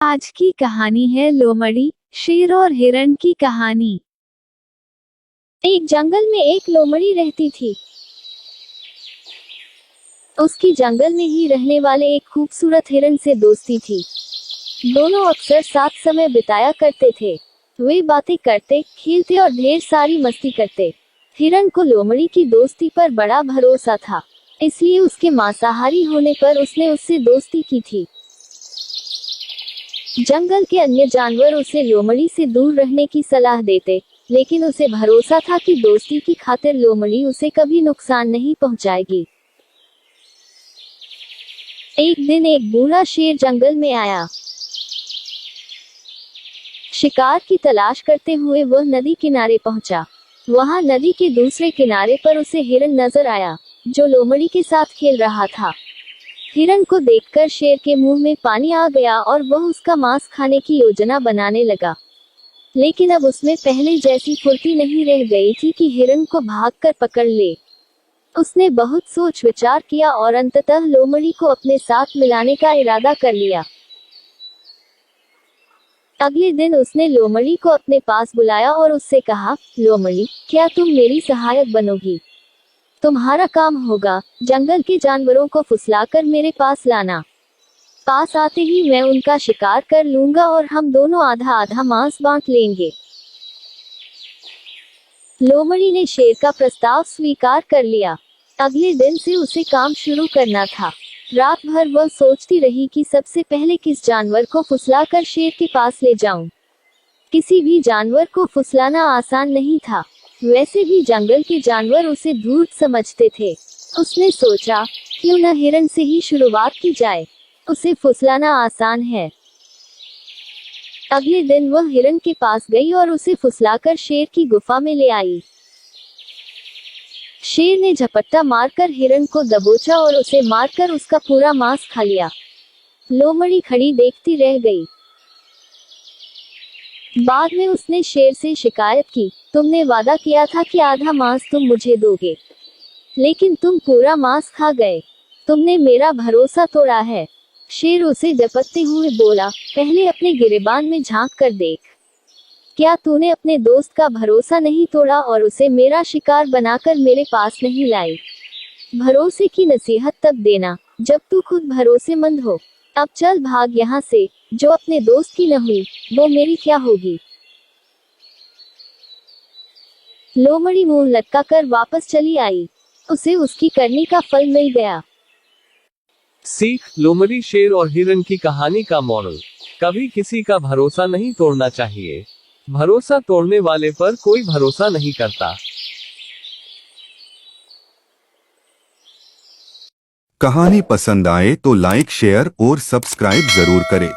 आज की कहानी है लोमड़ी, शेर और हिरण की कहानी। एक जंगल में एक लोमड़ी रहती थी। उसकी जंगल में ही रहने वाले एक खूबसूरत हिरण से दोस्ती थी। दोनों अक्सर साथ समय बिताया करते थे। वे बातें करते, खेलते और ढेर सारी मस्ती करते। हिरण को लोमड़ी की दोस्ती पर बड़ा भरोसा था, इसलिए उसके मांसाहारी होने पर उसने उससे दोस्ती की थी। जंगल के अन्य जानवर उसे लोमड़ी से दूर रहने की सलाह देते, लेकिन उसे भरोसा था कि दोस्ती की खातिर लोमड़ी उसे कभी नुकसान नहीं पहुंचाएगी। एक दिन एक बूढ़ा शेर जंगल में आया। शिकार की तलाश करते हुए वह नदी किनारे पहुंचा। वहां नदी के दूसरे किनारे पर उसे हिरण नजर आया, जो लोमड़ी के साथ खेल रहा था। हिरण को देखकर शेर के मुंह में पानी आ गया और वह उसका मांस खाने की योजना बनाने लगा। लेकिन अब उसमें पहले जैसी फुर्ती नहीं रह गई थी कि हिरण को भागकर पकड़ ले। उसने बहुत सोच विचार किया और अंततः लोमड़ी को अपने साथ मिलाने का इरादा कर लिया। अगले दिन उसने लोमड़ी को अपने पास बुलाया और उससे कहा, लोमड़ी, क्या तुम मेरी सहायक बनोगी? तुम्हारा काम होगा जंगल के जानवरों को फुसलाकर मेरे पास लाना। पास आते ही मैं उनका शिकार कर लूंगा और हम दोनों आधा आधा मांस बांट लेंगे। लोमड़ी ने शेर का प्रस्ताव स्वीकार कर लिया। अगले दिन से उसे काम शुरू करना था। रात भर वह सोचती रही कि सबसे पहले किस जानवर को फुसलाकर शेर के पास ले जाऊं। किसी भी जानवर को फुसलाना आसान नहीं था। वैसे भी जंगल के जानवर उसे धूर्त समझते थे। उसने सोचा, क्यों न हिरण से ही शुरुआत की जाए, उसे फुसलाना आसान है। अगले दिन वह हिरण के पास गई और उसे फुसलाकर शेर की गुफा में ले आई। शेर ने झपट्टा मारकर हिरण को दबोचा और उसे मारकर उसका पूरा मांस खा लिया। लोमड़ी खड़ी देखती रह गई। बाद में उसने शेर से शिकायत की, तुमने वादा किया था कि आधा मांस तुम मुझे दोगे, लेकिन तुम पूरा मांस खा गए। तुमने मेरा भरोसा तोड़ा है। शेर उसे झपटते हुए बोला, पहले अपने गिरेबान में झांक कर देख। क्या तूने अपने दोस्त का भरोसा नहीं तोड़ा और उसे मेरा शिकार बनाकर मेरे पास नहीं लाई? भरोसे की नसीहत तब देना जब तू खुद भरोसेमंद हो। अब चल भाग यहाँ से। जो अपने दोस्त की न हुई, वो मेरी क्या होगी? लोमड़ी मुंह लटकाकर वापस चली आई। उसे उसकी करनी का फल मिल गया। सीख, लोमड़ी, शेर और हिरण की कहानी का मॉरल, कभी किसी का भरोसा नहीं तोड़ना चाहिए। भरोसा तोड़ने वाले पर कोई भरोसा नहीं करता। कहानी पसंद आए तो लाइक, शेयर और सब्सक्राइब जरूर करें।